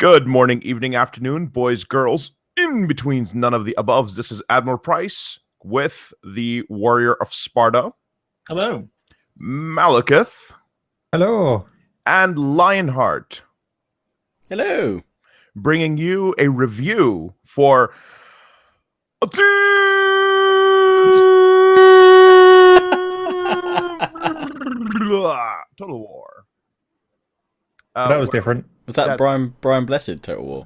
Good morning, evening, afternoon, boys, girls, in-betweens, none of the aboves. This is Admiral Price with the Warrior of Sparta. Hello. Malekith. Hello. And Lionheart. Hello. Bringing you a review for Total War. That was different. Was that Brian Blessed Total War?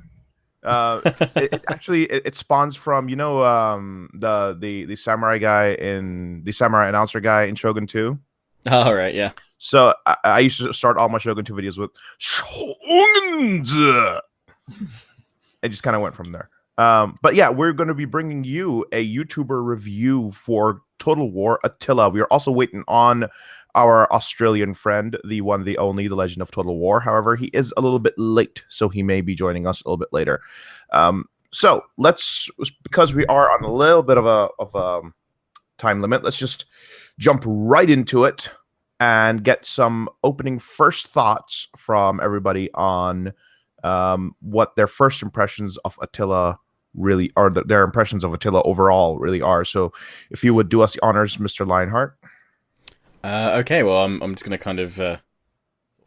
It spawns from the samurai guy in the samurai announcer guy in Shogun 2. Oh, right, yeah. So I used to start all my Shogun 2 videos with Shogun. It just kind of went from there. But yeah, we're going to be bringing you a YouTuber review for Total War Attila. We are also waiting on our Australian friend, the one, the only, the Legend of Total War. However, he is a little bit late, so he may be joining us a little bit later. So let's, because we are on a little bit of a time limit, let's just jump right into it and get some opening first thoughts from everybody on what their first impressions of Attila really are, their impressions of Attila overall really are. So if you would do us the honors, Mr. Lionheart. Okay, well, I'm just going to kind of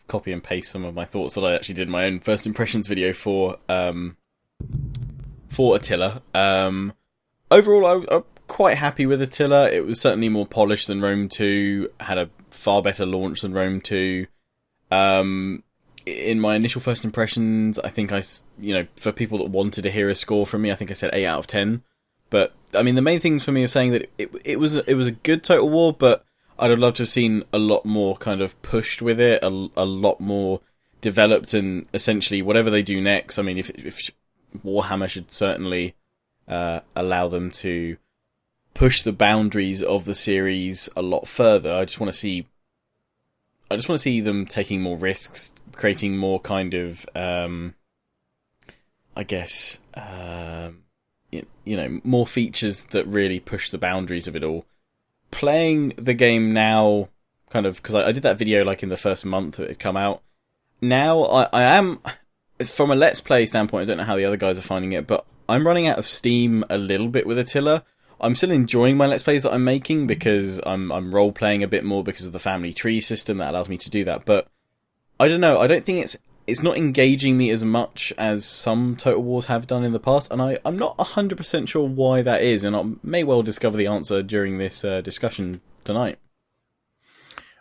copy and paste some of my thoughts that I actually did in my own first impressions video for Attila. Overall, I'm quite happy with Attila. It was certainly more polished than Rome 2, had a far better launch than Rome 2. In my initial first impressions, I think for people that wanted to hear a score from me, I think I said 8 out of 10. But, I mean, the main things for me are saying that it was a good Total War, but I'd have loved to have seen a lot more kind of pushed with it, a lot more developed, and essentially whatever they do next. I mean, if Warhammer should certainly allow them to push the boundaries of the series a lot further. I just want to see them taking more risks, creating more kind of, more features that really push the boundaries of it all. Playing the game now, kind of, because I did that video like in the first month that it had come out. Now I am, from a Let's Play standpoint, I don't know how the other guys are finding it, but I'm running out of steam a little bit with Attila. I'm still enjoying my Let's Plays that I'm making because I'm role-playing a bit more because of the family tree system that allows me to do that. But I don't know. I don't think it's not engaging me as much as some Total Wars have done in the past, and I'm not 100% sure why that is, and I may well discover the answer during this discussion tonight.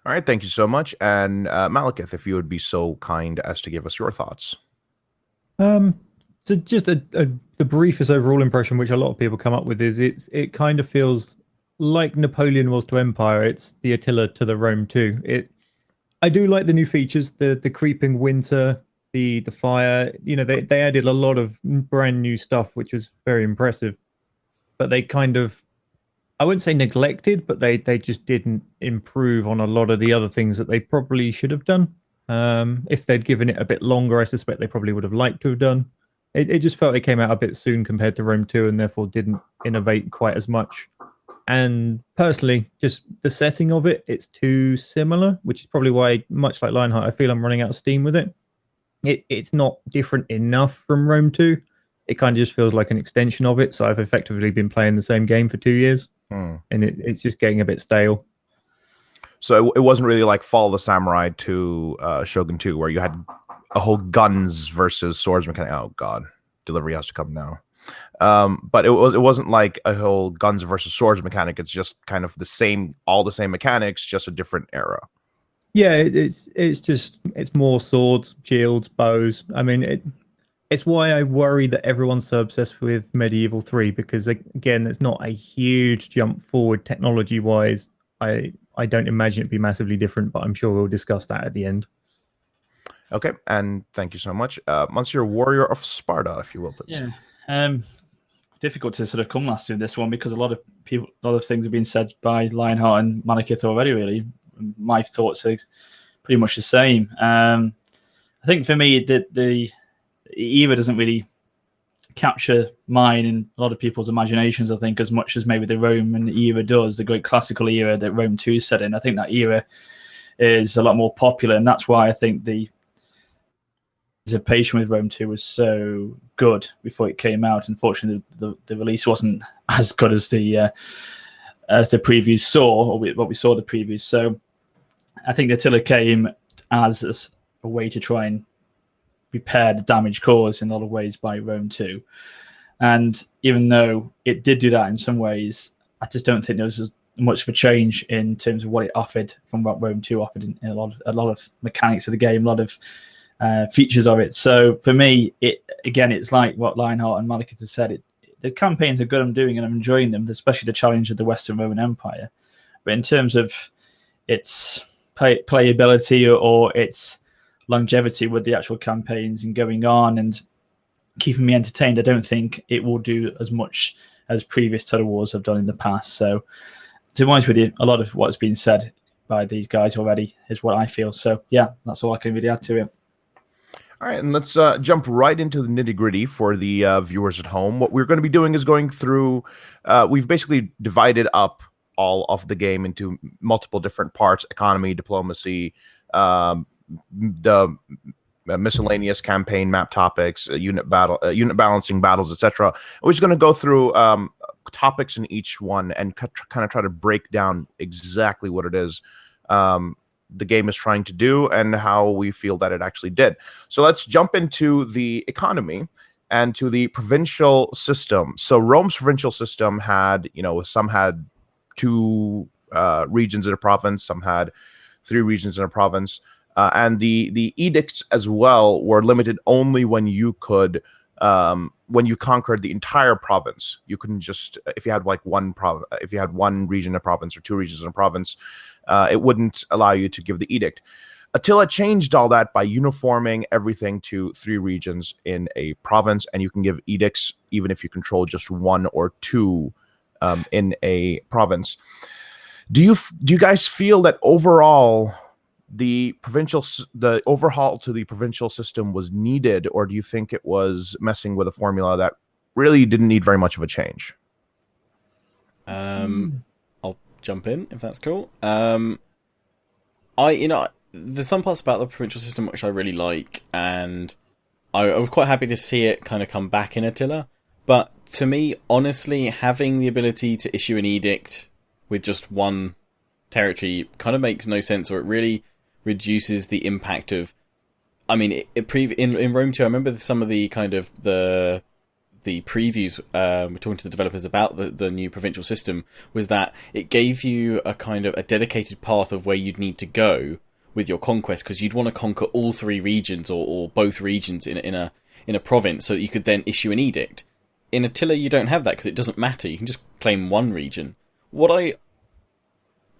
All right, thank you so much. And Malekith, if you would be so kind as to give us your thoughts. So just the briefest overall impression, which a lot of people come up with, is it kind of feels like Napoleon was to Empire. It's the Attila to the Rome 2. I do like the new features, the creeping winter, the fire. They added a lot of brand new stuff, which was very impressive. But they kind of, I wouldn't say neglected, but they just didn't improve on a lot of the other things that they probably should have done. If they'd given it a bit longer, I suspect they probably would have liked to have done. It just felt it came out a bit soon compared to Rome 2 and therefore didn't innovate quite as much. And personally, just the setting of it's too similar, which is probably why, much like Lionheart, I feel I'm running out of steam with it. It's not different enough from Rome 2. It kind of just feels like an extension of it. So I've effectively been playing the same game for 2 years, and it's just getting a bit stale. So it wasn't really like Fall of the Samurai to Shogun 2, where you had a whole guns versus swords mechanic. Oh God, delivery has to come now. But it wasn't like a whole guns versus swords mechanic. It's just kind of all the same mechanics, just a different era. Yeah, it's more swords, shields, bows. I mean, it's why I worry that everyone's so obsessed with Medieval 3, because again, it's not a huge jump forward technology wise. I don't imagine it'd be massively different, but I'm sure we'll discuss that at the end. Okay, and thank you so much. Monsieur Warrior of Sparta, if you will, please. Yeah. Difficult to sort of come last to this one because a lot of things have been said by Lionheart and Malekith already, really. My thoughts are pretty much the same. I think for me, the era doesn't really capture mine and a lot of people's imaginations, I think, as much as maybe the Roman era does, the great classical era that Rome 2 is set in. I think that era is a lot more popular, and that's why I think the anticipation with Rome 2 was so good before it came out. Unfortunately, the release wasn't as good as the previews saw, or what we saw the previews. So I think Attila came as a way to try and repair the damage caused in a lot of ways by Rome 2. And even though it did do that in some ways, I just don't think there was much of a change in terms of what it offered from what Rome 2 offered in a lot of mechanics of the game, a lot of features of it. So for me, it's like what Lionheart and Malekith has said. The campaigns are good. I'm doing and I'm enjoying them, especially the challenge of the Western Roman Empire. But in terms of its playability or its longevity with the actual campaigns and going on and keeping me entertained, I don't think it will do as much as previous Total Wars have done in the past. So to be honest with you, a lot of what's been said by these guys already is what I feel. So yeah, that's all I can really add to it. All right, and let's jump right into the nitty-gritty for the viewers at home. What we're going to be doing is going through, we've basically divided up all of the game into multiple different parts: economy, diplomacy, the miscellaneous campaign map topics, unit balancing battles, etc. We're just going to go through topics in each one and kind of try to break down exactly what it is the game is trying to do and how we feel that it actually did. So let's jump into the economy and to the provincial system. So Rome's provincial system had, some had 2 regions in a province, some had 3 regions in a province. And the edicts as well were limited only when you could, when you conquered the entire province. You couldn't just, if you had like if you had 1 region in a province or 2 regions in a province, it wouldn't allow you to give the edict. Attila changed all that by uniforming everything to 3 regions in a province, and you can give edicts even if you control just 1 or 2 in a province. Do you guys feel that overall the overhaul to the provincial system was needed, or do you think it was messing with a formula that really didn't need very much of a change? I'll jump in if that's cool. There's some parts about the provincial system which I really like, and I was quite happy to see it kind of come back in Attila. But to me, honestly, having the ability to issue an edict with just 1 territory kind of makes no sense, or it really reduces the impact of. I mean, in Rome 2, I remember some of the kind of the previews. We're talking to the developers about the new provincial system. Was that it gave you a kind of a dedicated path of where you'd need to go with your conquest, because you'd want to conquer all 3 regions or both regions in a province, so that you could then issue an edict. In Attila, you don't have that because it doesn't matter. You can just claim 1 region. What I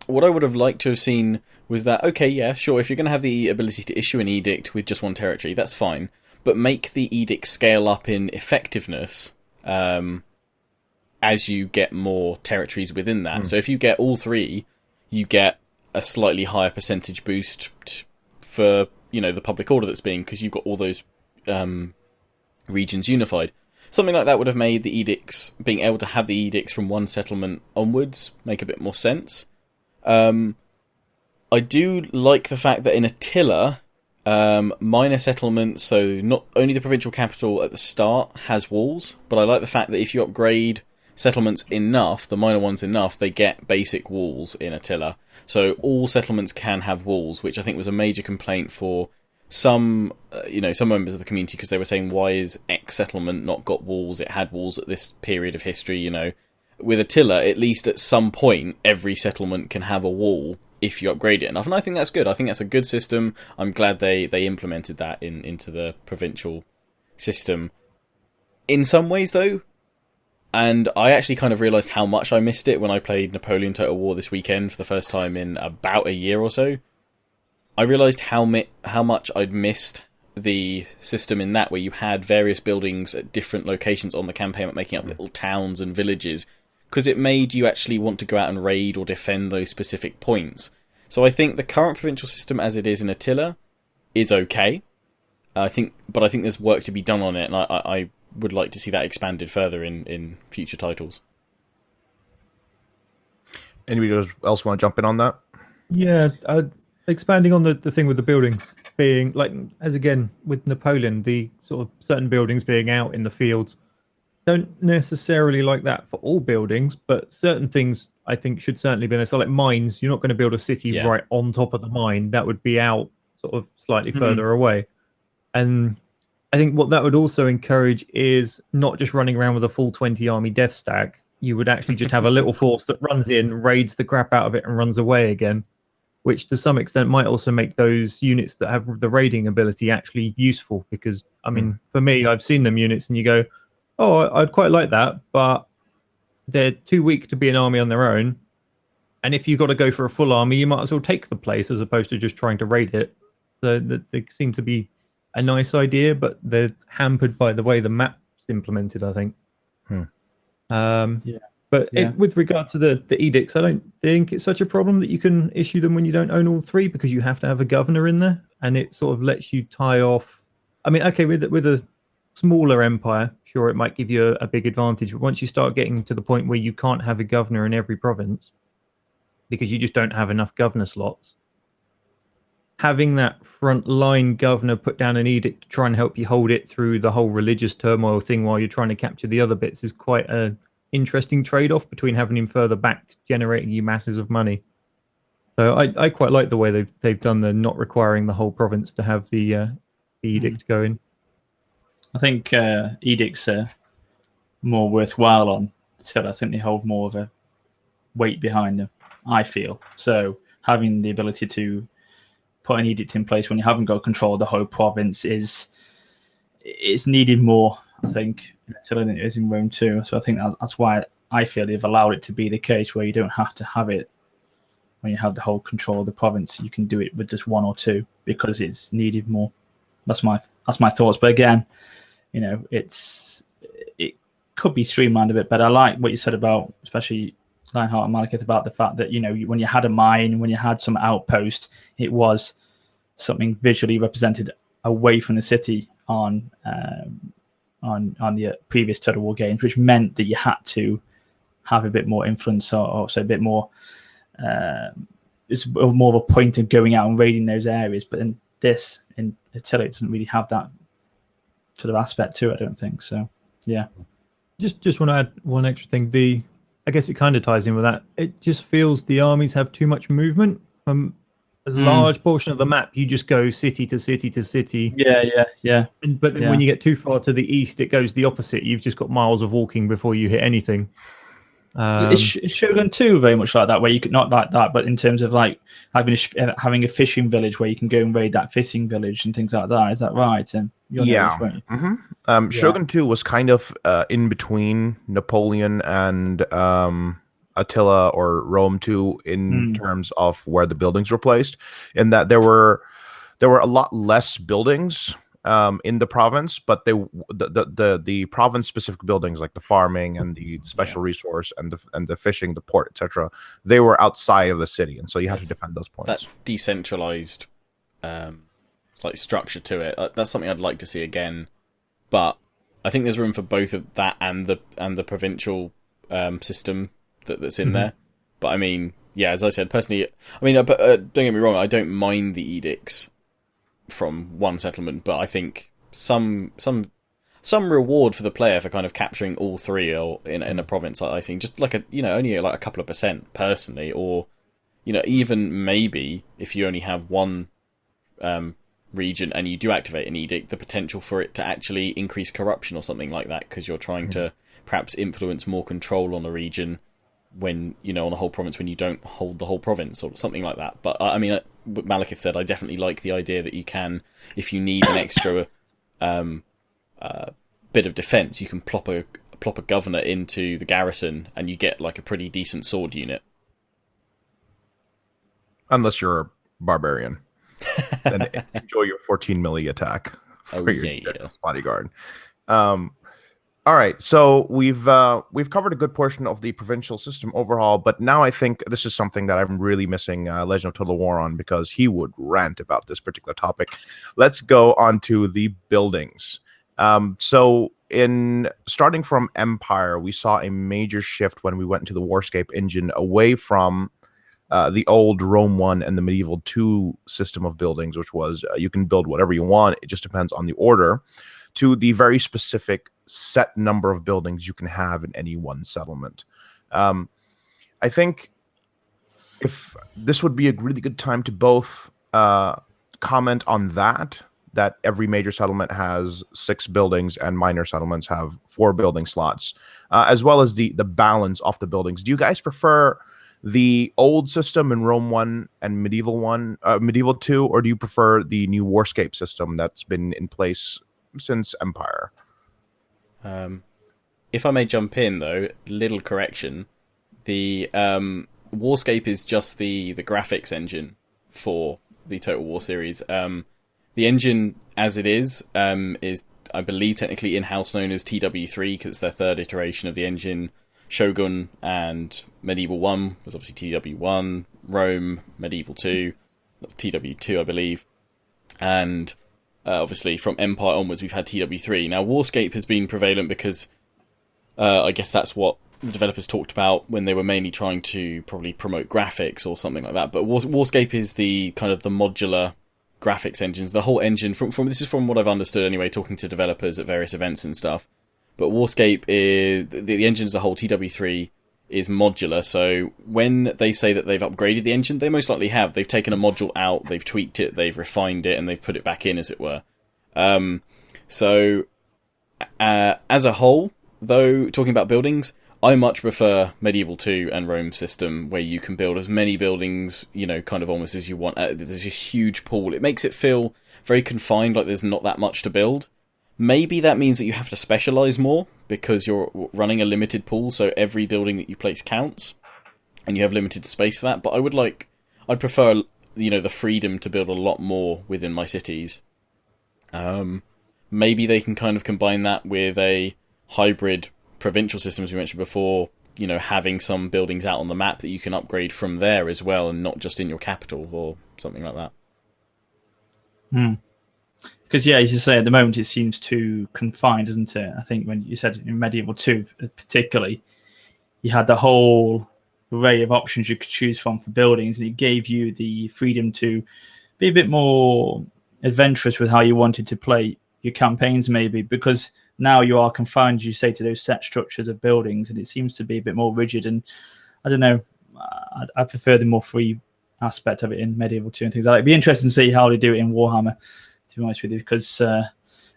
would have liked to have seen was that, okay, yeah, sure, if you're going to have the ability to issue an edict with just 1 territory, that's fine, but make the edict scale up in effectiveness as you get more territories within that. So if you get all 3, you get a slightly higher percentage boost for, the public order that's being, because you've got all those regions unified. Something like that would have made the edicts, being able to have the edicts from 1 settlement onwards, make a bit more sense. I do like the fact that in Attila, minor settlements, so not only the provincial capital at the start has walls, but I like the fact that if you upgrade settlements enough, the minor ones enough, they get basic walls in Attila. So all settlements can have walls, which I think was a major complaint for some members of the community, because they were saying, why is X settlement not got walls? It had walls at this period of history, With Attila, at least at some point, every settlement can have a wall if you upgrade it enough. And I think that's good. I think that's a good system. I'm glad they implemented that into the provincial system. In some ways, though, and I actually kind of realised how much I missed it when I played Napoleon Total War this weekend for the first time in about a year or so. I realised how much I'd missed the system in that, where you had various buildings at different locations on the campaign, making up little towns and villages, because it made you actually want to go out and raid or defend those specific points. So I think the current provincial system as it is in Attila is okay. I think there's work to be done on it, and I would like to see that expanded further in future titles. Anybody else want to jump in on that? Yeah, expanding on the thing with the buildings being like, as again with Napoleon, the sort of certain buildings being out in the fields, don't necessarily like that for all buildings, but certain things I think should certainly be there. So like mines, you're not going to build a city right on top of the mine. That would be out sort of slightly further away. And I think what that would also encourage is not just running around with a full 20 army death stack. You would actually just have a little force that runs in, raids the crap out of it, and runs away again, which to some extent might also make those units that have the raiding ability actually useful. Because, I mean, for me, I've seen them units and you go, oh, I'd quite like that, but they're too weak to be an army on their own. And if you've got to go for a full army, you might as well take the place as opposed to just trying to raid it. So they seem to be a nice idea, but they're hampered by the way the map's implemented, I think. With regard to the edicts, I don't think it's such a problem that you can issue them when you don't own all three, because you have to have a governor in there, and it sort of lets you tie off. I mean, okay, with a smaller empire, sure, it might give you a big advantage, but once you start getting to the point where you can't have a governor in every province because you just don't have enough governor slots, having that frontline governor put down an edict to try and help you hold it through the whole religious turmoil thing while you're trying to capture the other bits is quite an interesting trade-off between having him further back, generating you masses of money. So I quite like the way they've done the not requiring the whole province to have the edict going. I think edicts are more worthwhile on Attila. I think they hold more of a weight behind them, I feel. So having the ability to put an edict in place when you haven't got control of the whole province is needed more, I think, in Attila than it is in Rome too. So I think that's why I feel they've allowed it to be the case where you don't have to have it when you have the whole control of the province. You can do it with just one or two because it's needed more. That's my thoughts. But again, you know, it could be streamlined a bit better. I like what you said about, especially Lionheart and Malekith, about the fact that, you know, when you had a mine, when you had some outpost, it was something visually represented away from the city on the previous Total War games, which meant that you had to have a bit more influence, or also a bit more. It's more of a point of going out and raiding those areas. But in Attila, it doesn't really have that sort of aspect to it, I don't think. So, yeah. Just want to add one extra thing. I guess it kind of ties in with that. It just feels the armies have too much movement. From a large portion of the map, you just go city to city to city. Yeah. But then when you get too far to the east, it goes the opposite. You've just got miles of walking before you hit anything. Is Shogun 2 very much like that, where you could not like that, but in terms of like having a fishing village where you can go and raid that fishing village and things like that? Is that right? And Shogun 2 was kind of in between Napoleon and Attila or Rome 2 in terms of where the buildings were placed, in that there were a lot less buildings in the province, but the province specific buildings like the farming and the special resource and the fishing, the port, etc., they were outside of the city, and so you had to defend those points. That decentralized like structure to it, that's something I'd like to see again, but I think there's room for both of that and the provincial system that's in there. But I mean, yeah, as I said, personally, I mean, don't get me wrong, I don't mind the edicts from one settlement, but I think some reward for the player for kind of capturing all three or in a province, I think, just like only like a couple of % personally, or even maybe if you only have one region and you do activate an edict, the potential for it to actually increase corruption or something like that, because you're trying to perhaps influence more control on a region when on a whole province when you don't hold the whole province or something like that. But I mean, what Malekith said, I definitely like the idea that you can, if you need an extra bit of defense, you can plop a governor into the garrison and you get like a pretty decent sword unit. Unless you're a barbarian, then enjoy your 14 melee attack for your bodyguard. All right, so we've covered a good portion of the provincial system overhaul, but now I think this is something that I'm really missing Legend of Total War on, because he would rant about this particular topic. Let's go on to the buildings. So in starting from Empire, we saw a major shift when we went into the Warscape engine away from the old Rome 1 and the Medieval 2 system of buildings, which was you can build whatever you want, it just depends on the order, to the very specific set number of buildings you can have in any one settlement. I think if this would be a really good time to both comment on that every major settlement has 6 buildings and minor settlements have 4 building slots, as well as the balance of the buildings. Do you guys prefer the old system in Rome 1 and Medieval 2, or do you prefer the new Warscape system that's been in place since Empire? If I may jump in, though, little correction. The Warscape is just the graphics engine for the Total War series. The engine, as it is, I believe, technically in-house known as TW3, because it's their third iteration of the engine. Shogun and Medieval 1 was obviously TW1, Rome, Medieval 2, TW2, I believe. And obviously from Empire onwards, we've had TW3. Now, Warscape has been prevalent because I guess that's what the developers talked about when they were mainly trying to probably promote graphics or something like that. But Warscape is the kind of the modular graphics engines. The whole engine, from this is from what I've understood anyway, talking to developers at various events and stuff. But Warscape is the engine as a whole. TW3 is modular, so when they say that they've upgraded the engine, they most likely have. They've taken a module out, they've tweaked it, they've refined it, and they've put it back in, as it were. So as a whole, though, talking about buildings, I much prefer Medieval 2 and Rome system, where you can build as many buildings, kind of almost as you want. There's a huge pool. It makes it feel very confined, like there's not that much to build. Maybe that means that you have to specialise more, because you're running a limited pool, so every building that you place counts, and you have limited space for that. But I'd prefer, the freedom to build a lot more within my cities. Maybe they can kind of combine that with a hybrid provincial system, as we mentioned before, having some buildings out on the map that you can upgrade from there as well, and not just in your capital or something like that. Because, as you say, at the moment it seems too confined, doesn't it? I think when you said in Medieval 2 particularly, you had the whole array of options you could choose from for buildings, and it gave you the freedom to be a bit more adventurous with how you wanted to play your campaigns, maybe, because now you are confined, as you say, to those set structures of buildings, and it seems to be a bit more rigid. And I don't know, I prefer the more free aspect of it in Medieval 2 and things like that. It'd be interesting to see how they do it in Warhammer, to be honest with you, because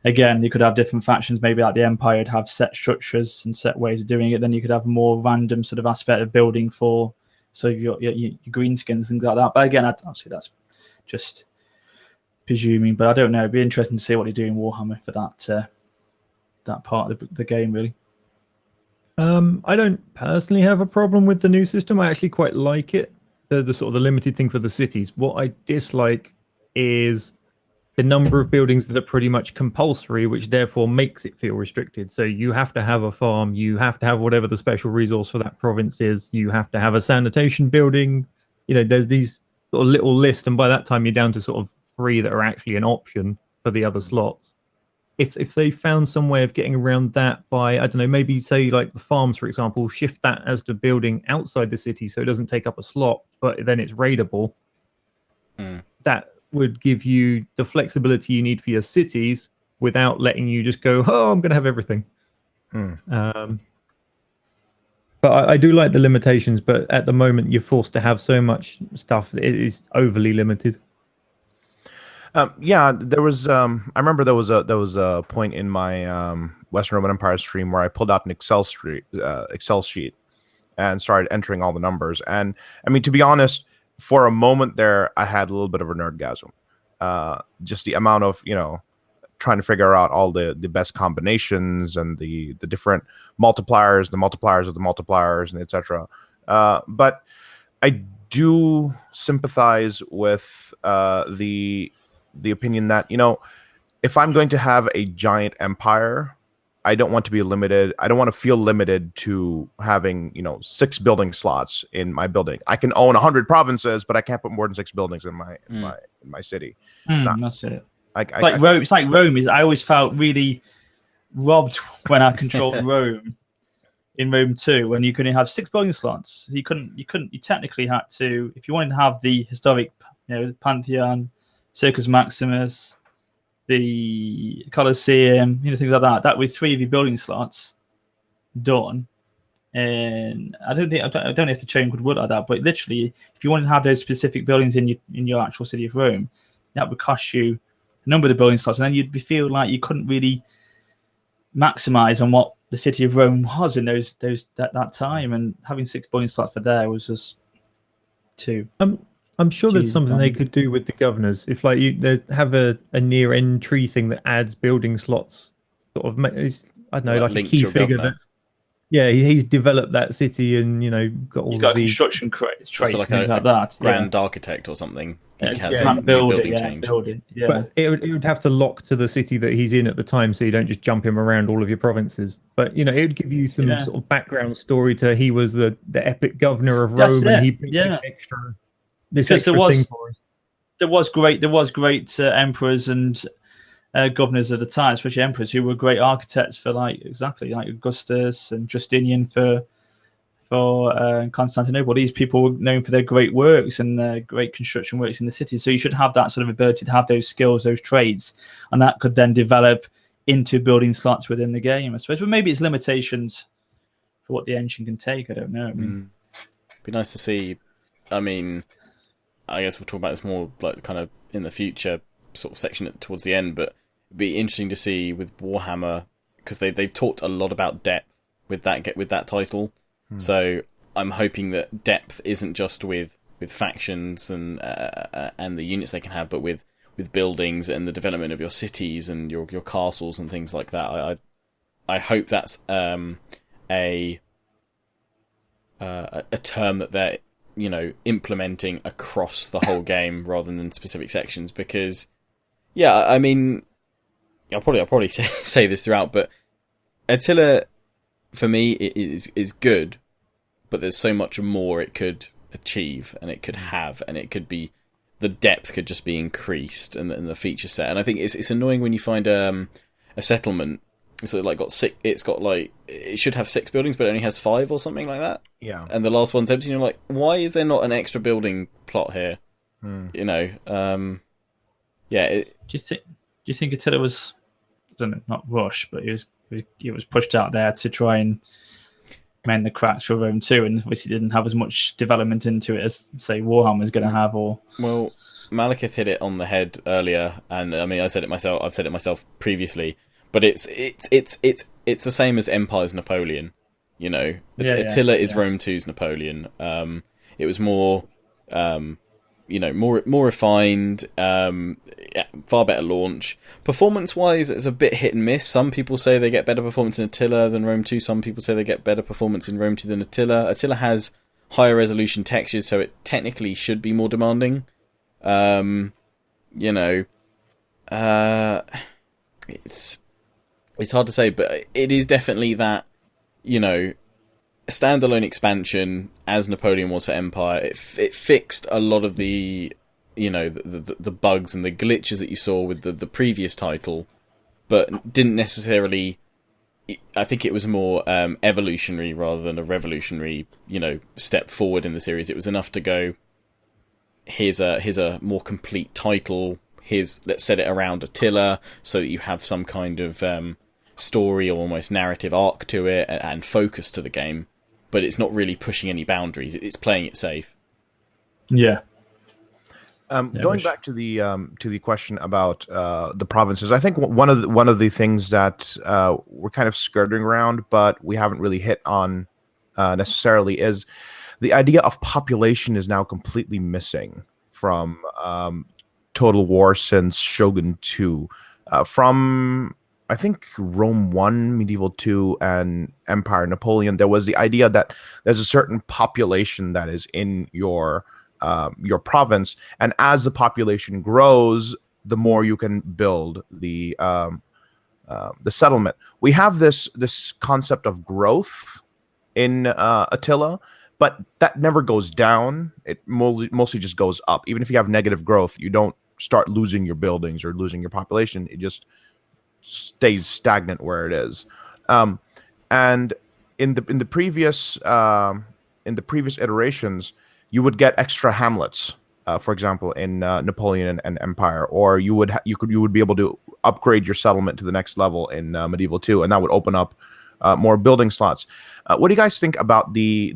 again, you could have different factions. Maybe like the Empire would have set structures and set ways of doing it. Then you could have a more random sort of aspect of building for your greenskins, things like that. But again, obviously that's just presuming. But I don't know. It'd be interesting to see what they do in Warhammer for that part of the game, really. I don't personally have a problem with the new system. I actually quite like it. The sort of the limited thing for the cities. What I dislike is the number of buildings that are pretty much compulsory, which therefore makes it feel restricted. So you have to have a farm, you have to have whatever the special resource for that province is, you have to have a sanitation building. There's these sort of little list, and by that time you're down to sort of 3 that are actually an option for the other slots. If they found some way of getting around that by, I don't know, maybe say like the farms, for example, shift that as the building outside the city so it doesn't take up a slot, but then it's raidable, that would give you the flexibility you need for your cities without letting you just go, I'm going to have everything. But I do like the limitations, but at the moment you're forced to have so much stuff that it is overly limited. There was. I remember there was a point in my Western Roman Empire stream where I pulled out an Excel sheet and started entering all the numbers. And I mean, to be honest, for a moment there, I had a little bit of a nerdgasm. Just the amount of trying to figure out all the best combinations and the different multipliers, the multipliers of the multipliers, and etc. But I do sympathize with the opinion that, if I'm going to have a giant empire, I don't want to be limited. I don't want to feel limited to having, 6 building slots in my building. I can own 100 provinces, but I can't put more than 6 buildings in my city. That's it. It's like Rome. I always felt really robbed when I controlled Rome. in Rome 2 when you could only have 6 building slots. You technically had to, if you wanted to have the historic, Pantheon, Circus Maximus, the Colosseum, things like that. That with 3 of your building slots done. And I don't have to change good word like that, but literally, if you wanted to have those specific buildings in your actual city of Rome, that would cost you a number of the building slots, and then you'd feel like you couldn't really maximize on what the city of Rome was in that time. And having 6 building slots for there was just too. I'm sure there's something they could do with the governors. If they have a near end tree thing that adds building slots, sort of, I don't know, like a key figure that's. Yeah, he's developed that city and got all the construction traits, like things like that. Grand architect or something. He has a building change. Yeah. But it would have to lock to the city that he's in at the time, so you don't just jump him around all of your provinces. But it would give you some sort of background story to he was the epic governor of Rome, and he built extra thing for us. There was great emperors and governors at the time, especially emperors, who were great architects for like Augustus and Justinian for Constantinople. These people were known for their great works and their great construction works in the city. So you should have that sort of ability to have those skills, those trades, and that could then develop into building slots within the game, I suppose. But maybe it's limitations for what the engine can take. I don't know. Be nice to see. I mean, I guess we'll talk about this more like kind of in the future sort of section towards the end, but it'd be interesting to see with Warhammer, because they've talked a lot about depth with that title. So I'm hoping that depth isn't just with factions and the units they can have, but with buildings and the development of your cities and your castles and things like that. I hope that's a term that they're implementing across the whole game rather than specific sections, because I mean, I'll probably say this throughout, but Attila for me is good, but there's so much more it could achieve and it could have, and it could be, the depth could just be increased and the feature set. And I think it's annoying when you find a settlement. So it should have 6 buildings, but it only has 5 or something like that. Yeah. And the last one's empty. And you're like, why is there not an extra building plot here? Do you think Attila was, I don't know, not rushed, but it was pushed out there to try and mend the cracks for Rome 2, and obviously didn't have as much development into it as, say, Warhammer's going to have? Or well, Malekith hit it on the head earlier, and I mean, I've said it myself previously. But it's the same as Empire's Napoleon, Attila is Rome 2's Napoleon. It was more, more refined, far better launch. Performance-wise, it's a bit hit and miss. Some people say they get better performance in Attila than Rome 2. Some people say they get better performance in Rome 2 than Attila. Attila has higher resolution textures, so it technically should be more demanding. It's hard to say, but it is definitely that, a standalone expansion as Napoleon was for Empire. It fixed a lot of the, the bugs and the glitches that you saw with the previous title, but didn't necessarily. I think it was more evolutionary rather than a revolutionary, step forward in the series. It was enough to go, here's a more complete title. Let's set it around Attila so that you have some kind of story or almost narrative arc to it and focus to the game, but it's not really pushing any boundaries. It's playing it safe. Yeah. Going back to the question about the provinces, I think one of the things that we're kind of skirting around, but we haven't really hit on necessarily, is the idea of population is now completely missing from Total War since Shogun 2. From, I think, Rome 1, Medieval 2, and Empire Napoleon, there was the idea that there's a certain population that is in your province, and as the population grows, the more you can build the settlement. We have this concept of growth in Attila, but that never goes down. It mostly just goes up. Even if you have negative growth, you don't start losing your buildings or losing your population. It just stays stagnant where it is. And in the previous iterations, you would get extra hamlets. For example, in Napoleon and Empire, or you would be able to upgrade your settlement to the next level in Medieval 2, and that would open up more building slots. What do you guys think about the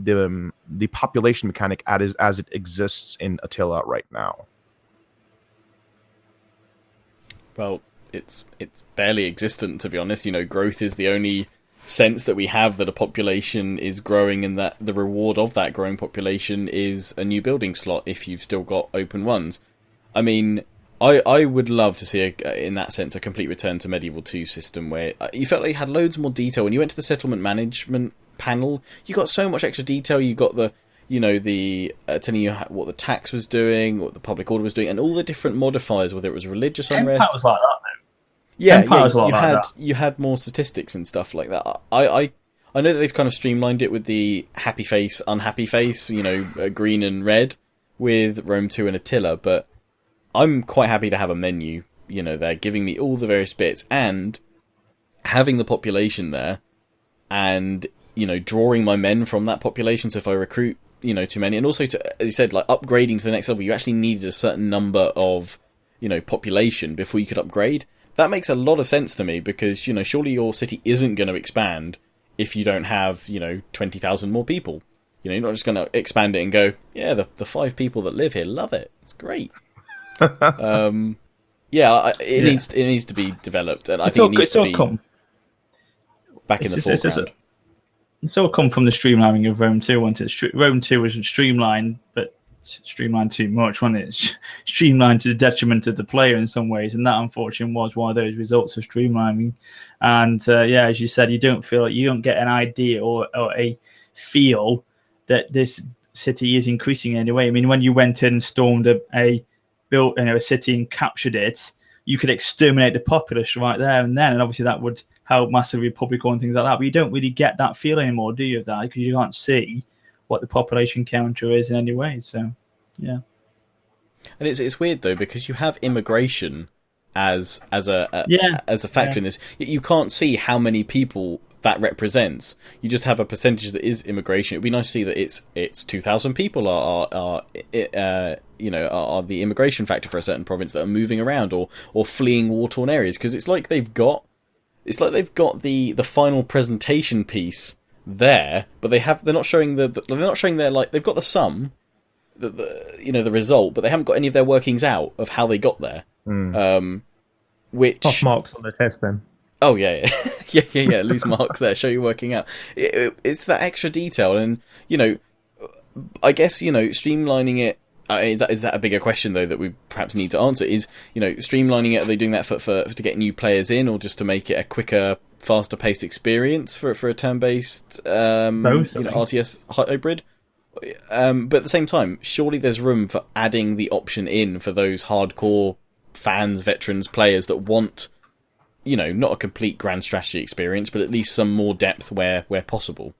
population mechanic as it exists in Attila right now? Well, it's barely existent, to be honest. Growth is the only sense that we have that a population is growing, and that the reward of that growing population is a new building slot if you've still got open ones. I mean, I would love to see, in that sense, a complete return to Medieval 2 system where you felt like you had loads more detail. When you went to the settlement management panel, you got so much extra detail. You got telling you what the tax was doing, what the public order was doing, and all the different modifiers, whether it was religious unrest. Empire was like that, though. Yeah, you had more statistics and stuff like that. I know that they've kind of streamlined it with the happy face, unhappy face, green and red with Rome 2 and Attila, but I'm quite happy to have a menu, they're giving me all the various bits, and having the population there, and, drawing my men from that population, so if I recruit, too many, and also, as you said, like, upgrading to the next level, you actually needed a certain number of, population before you could upgrade. That makes a lot of sense to me, because, surely your city isn't going to expand if you don't have, 20,000 more people. You're not just going to expand it and go, yeah, the 5 people that live here love it. It's great. It needs to be developed, and I think it needs to be back in the foreground. It's all come from the streamlining of Rome 2, wasn't it? Rome 2 was streamlined, but streamlined too much, wasn't it? Streamlined to the detriment of the player in some ways, and that unfortunately was one of those results of streamlining. And as you said, you don't get an idea or a feel that this city is increasing in any way. I mean, when you went in and stormed a city and captured it, you could exterminate the populace right there and then, and obviously that would help massively public and things like that. But you don't really get that feel anymore, do you? Of that, because you can't see what the population counter is in any way. So, yeah. And it's weird though, because you have immigration as a factor in this. You can't see how many people that represents. You just have a percentage that is immigration. It'd be nice to see that it's 2,000 people are the immigration factor for a certain province that are moving around or fleeing war-torn areas, because it's like they've got the final presentation piece there, but they're not showing their, like, they've got the sum, the result, but they haven't got any of their workings out of how they got there. Which off marks on the test then. Oh yeah. Lose marks there. Show you working out. It's that extra detail, and I guess streamlining it. Is that a bigger question though that we perhaps need to answer? Is streamlining it? Are they doing that for to get new players in, or just to make it a quicker, faster paced experience for a turn-based RTS hybrid? But at the same time, surely there's room for adding the option in for those hardcore fans, veterans, players that want, not a complete grand strategy experience, but at least some more depth where possible.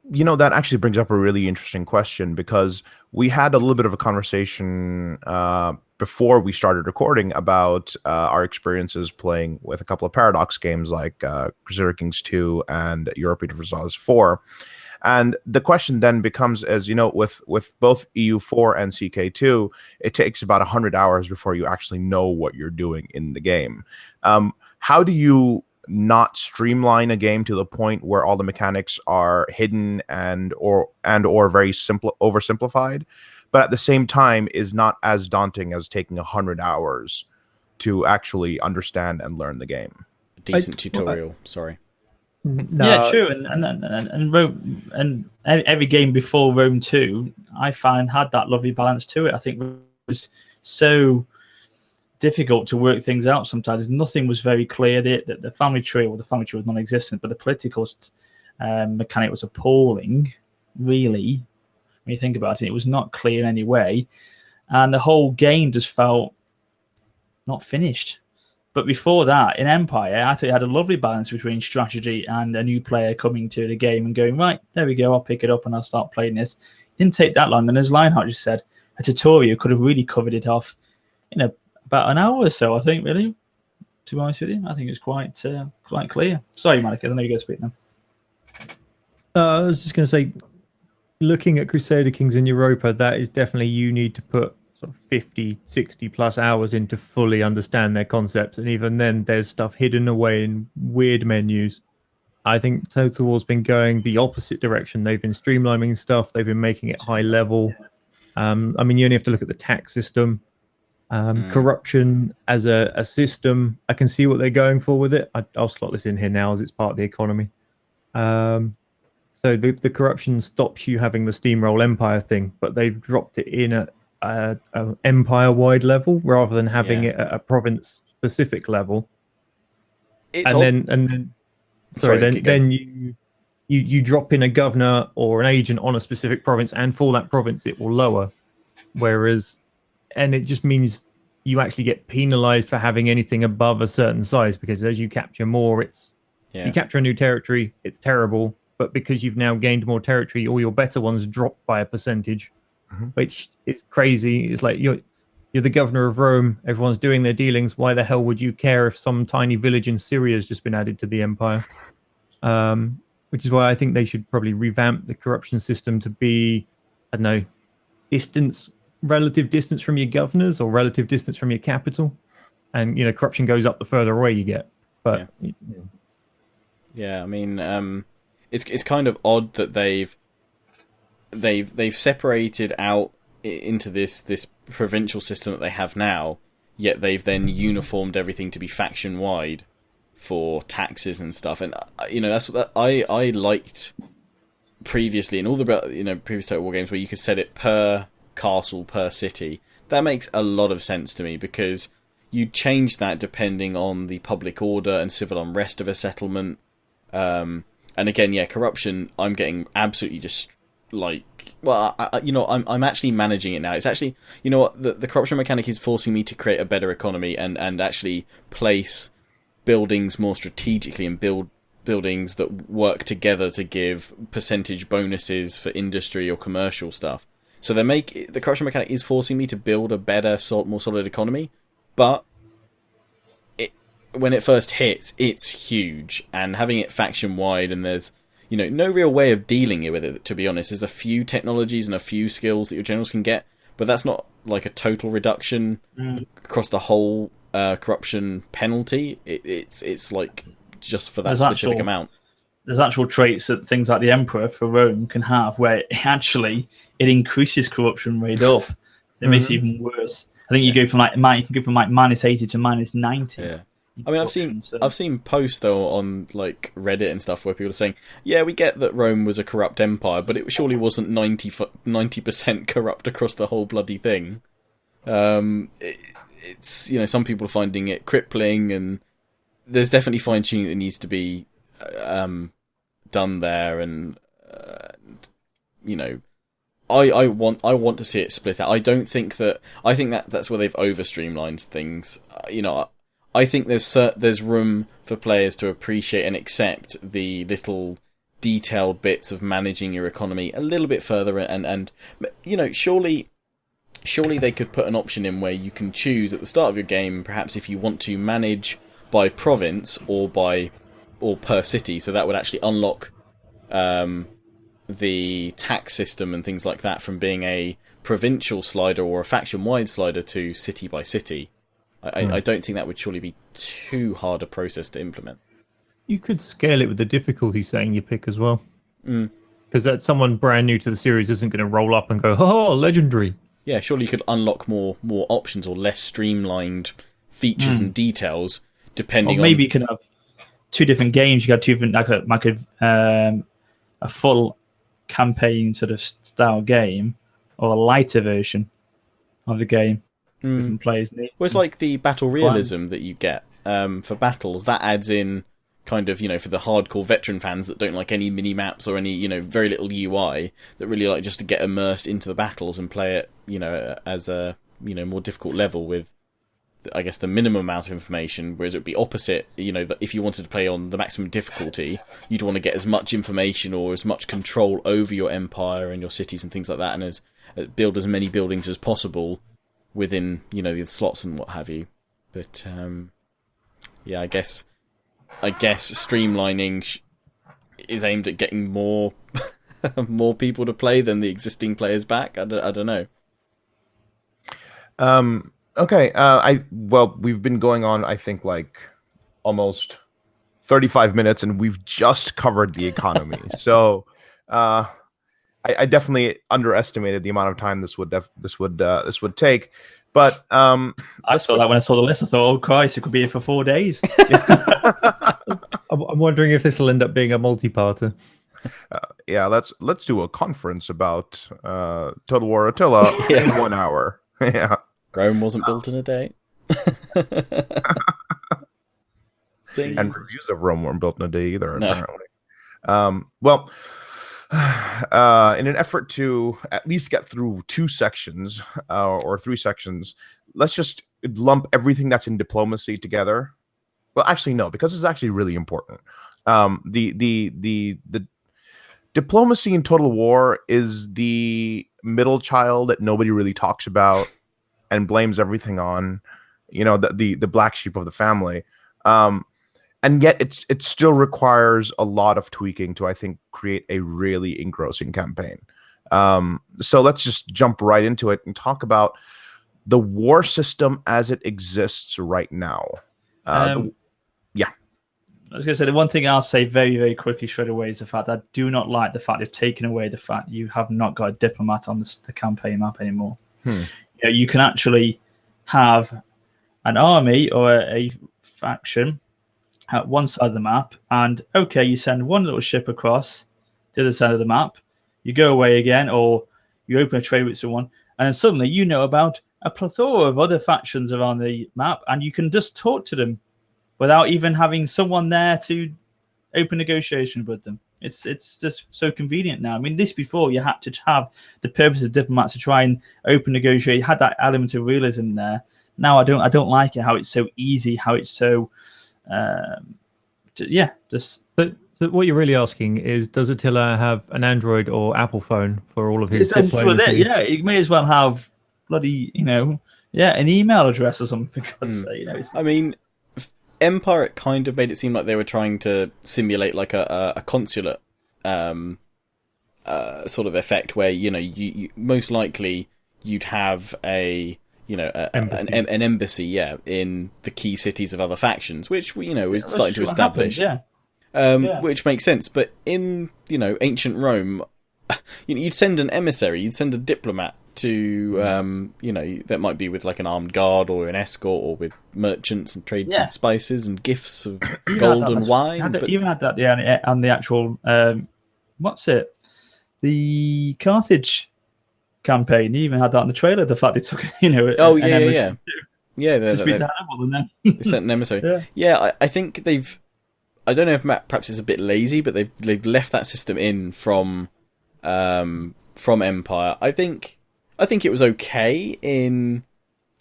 That actually brings up a really interesting question, because we had a little bit of a conversation before we started recording about our experiences playing with a couple of Paradox games like Crusader Kings 2 and Europe Universalis 4. And the question then becomes, as with both EU4 and CK2, it takes about 100 hours before you actually know what you're doing in the game. How do you not streamline a game to the point where all the mechanics are hidden and or very oversimplified, but at the same time is not as daunting as taking 100 hours to actually understand and learn the game? Decent tutorial. Sorry. No. Yeah, true. And every game before Rome 2, I find had that lovely balance to it. I think it was so difficult to work things out sometimes. Nothing was very clear. The family tree was non-existent, but the political mechanic was appalling, really, when you think about it. It was not clear in any way, and the whole game just felt not finished. But before that, in Empire, I thought it had a lovely balance between strategy and a new player coming to the game and going, right, there we go, I'll pick it up and I'll start playing this. It didn't take that long. And as Lionheart just said, a tutorial could have really covered it off in about an hour or so, I think, really. To be honest with you, I think it's quite clear. Sorry, Monica, I know you go speak now. I was just going to say, looking at Crusader Kings in Europa, that is definitely, you need to put sort of 50, 60 plus hours in to fully understand their concepts. And even then, there's stuff hidden away in weird menus. I think Total War's been going the opposite direction. They've been streamlining stuff. They've been making it high level. I mean, you only have to look at the tax system. Corruption as a system, I can see what they're going for with it. I'll slot this in here now as it's part of the economy. So the corruption stops you having the steamroll empire thing, but they've dropped it in at an empire-wide level rather than having it at a province-specific level. Then you drop in a governor or an agent on a specific province, and for that province it will lower. And it just means you actually get penalized for having anything above a certain size, because as you capture more, you capture a new territory, it's terrible. But because you've now gained more territory, all your better ones drop by a percentage, which is crazy. It's like you're the governor of Rome. Everyone's doing their dealings. Why the hell would you care if some tiny village in Syria has just been added to the empire? Which is why I think they should probably revamp the corruption system to be, I don't know, relative distance from your governors or relative distance from your capital. And, corruption goes up the further away you get. But I mean, it's kind of odd that they've separated out into this provincial system that they have now, yet they've then uniformed everything to be faction wide for taxes and stuff. And that's what I liked previously in all the previous Total War games, where you could set it per castle, per city. That makes a lot of sense to me, because you change that depending on the public order and civil unrest of a settlement. And again, corruption, I'm getting absolutely just I'm actually managing it now. It's actually, the corruption mechanic is forcing me to create a better economy and actually place buildings more strategically and build buildings that work together to give percentage bonuses for industry or commercial stuff. So the corruption mechanic is forcing me to build a better, more solid economy, but when it first hits, it's huge, and having it faction-wide, and there's no real way of dealing with it, to be honest. There's a few technologies and a few skills that your generals can get, but that's not like a total reduction across the whole corruption penalty. It's like just for that specific amount. There's actual traits that things like the Emperor for Rome can have, where it increases corruption rate up. So it makes it even worse. I think you go from minus 80 to minus 90. Yeah. I mean, I've seen posts though on like Reddit and stuff where people are saying, "Yeah, we get that Rome was a corrupt empire, but it surely wasn't 90% corrupt across the whole bloody thing." It's some people are finding it crippling, and there's definitely fine tuning that needs to be done there, and I want to see it split out. I think that's where they've over streamlined things. I think there's room for players to appreciate and accept the little detailed bits of managing your economy a little bit further, and surely they could put an option in where you can choose at the start of your game, perhaps if you want to manage by province or per city, so that would actually unlock the tax system and things like that from being a provincial slider or a faction-wide slider to city by city. I don't think that would surely be too hard a process to implement. You could scale it with the difficulty setting you pick as well. Because that someone brand new to the series isn't going to roll up and go, "Oh, legendary." Yeah, surely you could unlock more options or less streamlined features and details depending on... Maybe you can have two different games. You got two different, a full campaign sort of style game or a lighter version of the game. Different players need. Well, it's like the battle realism that you get for battles. That adds in kind of, for the hardcore veteran fans that don't like any mini maps or any, very little UI, that really like just to get immersed into the battles and play it, as a, more difficult level with, I guess, the minimum amount of information, whereas it would be opposite, that if you wanted to play on the maximum difficulty, you'd want to get as much information or as much control over your empire and your cities and things like that, and as build as many buildings as possible within, the slots and what have you. But, I guess streamlining is aimed at getting more more people to play than the existing players back. I don't know. Okay. We've been going on, I think, like almost 35 minutes, and we've just covered the economy. So, I definitely underestimated the amount of time this would take. But I saw that when I saw the list. I thought, oh Christ, it could be here for 4 days. I'm wondering if this will end up being a multi-parter. Yeah, let's do a conference about Total War Attila in 1 hour. Yeah, Rome wasn't built in a day. And reviews of Rome weren't built in a day either, No. apparently. In an effort to at least get through 2 sections or 3 sections, let's just lump everything that's in diplomacy together. Well, actually, no, because it's actually really important. The diplomacy in Total War is the middle child that nobody really talks about and blames everything on. You know, the black sheep of the family. And yet it still requires a lot of tweaking to, I think, create a really engrossing campaign. So let's just jump right into it and talk about the war system as it exists right now. I was going to say, the one thing I'll say very, very quickly straight away is the fact that I do not like the fact they've taken away the fact you have not got a diplomat on the campaign map anymore. You know, you can actually have an army or a faction at one side of the map, and okay, you send one little ship across to the other side of the map, you go away again, or you open a trade with someone, and then suddenly you know about a plethora of other factions around the map, and you can just talk to them without even having someone there to open negotiation with them. It's just so convenient now. I mean, this before you had to have the purpose of diplomats to try and open negotiate. You had that element of realism there. Now I don't like it. How it's so easy. How it's so just. So what you're really asking is, does Attila have an Android or Apple phone for all of his diplomacy? Yeah, you may as well have bloody an email address or something. I mean, Empire, it kind of made it seem like they were trying to simulate like a consulate sort of effect, where you most likely you'd have an embassy, in the key cities of other factions, which is starting to establish, which makes sense. But in ancient Rome, you'd send an emissary, you'd send a diplomat to that might be with like an armed guard or an escort, or with merchants and trade and spices and gifts of gold and wine. Even had that and the actual the Carthage campaign. You even had that in the trailer. The fact they took they sent an emissary. I think they've. I don't know if perhaps it's a bit lazy, but they've left that system in from Empire. I think it was okay in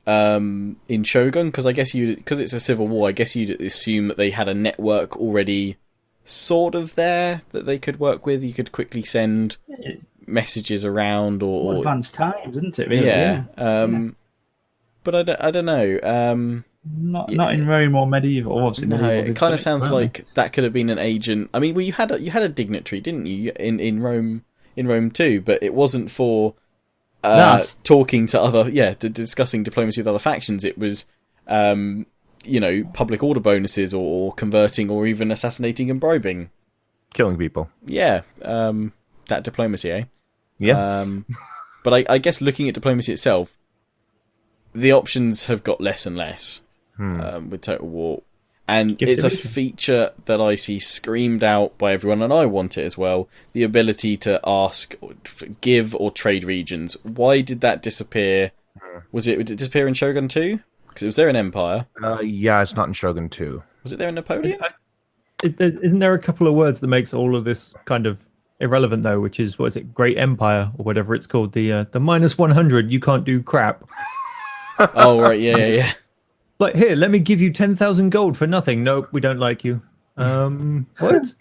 Shogun, because I guess because it's a civil war, I guess you'd assume that they had a network already sort of there that they could work with. You could quickly send messages around, or advanced times, isn't it? Really? But I don't know. Not in very more medieval. Obviously, no, it kind of sounds like that could have been an agent. I mean, well, you had a dignitary, didn't you, in Rome too? But it wasn't for talking to other, discussing diplomacy with other factions. It was, public order bonuses, or converting, or even assassinating and bribing, killing people. Yeah, that diplomacy, eh? Yeah. But I guess looking at diplomacy itself, the options have got less and less with Total War. And it's a feature that I see screamed out by everyone, and I want it as well. The ability to ask, give, or trade regions. Why did that disappear? Did it disappear in Shogun 2? Because it was there in Empire. It's not in Shogun 2. Was it there in Napoleon? Isn't there a couple of words that makes all of this kind of irrelevant, though, which is, what is it, Great Empire, or whatever it's called, the minus 100, you can't do crap. Oh, right, yeah. Like, here, let me give you 10,000 gold for nothing. Nope, we don't like you. What?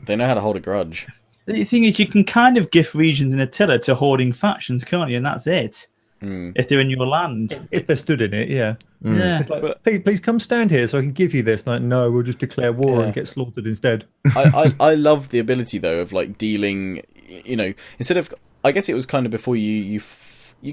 They know how to hold a grudge. The thing is, you can kind of gift regions in Attila to hoarding factions, can't you? And that's it. if they're in your land. If they're stood in it, yeah. Yeah. It's like, please come stand here so I can give you this. Like, no, we'll just declare war and get slaughtered instead. I love the ability though of like dealing. Instead of, I guess it was kind of before you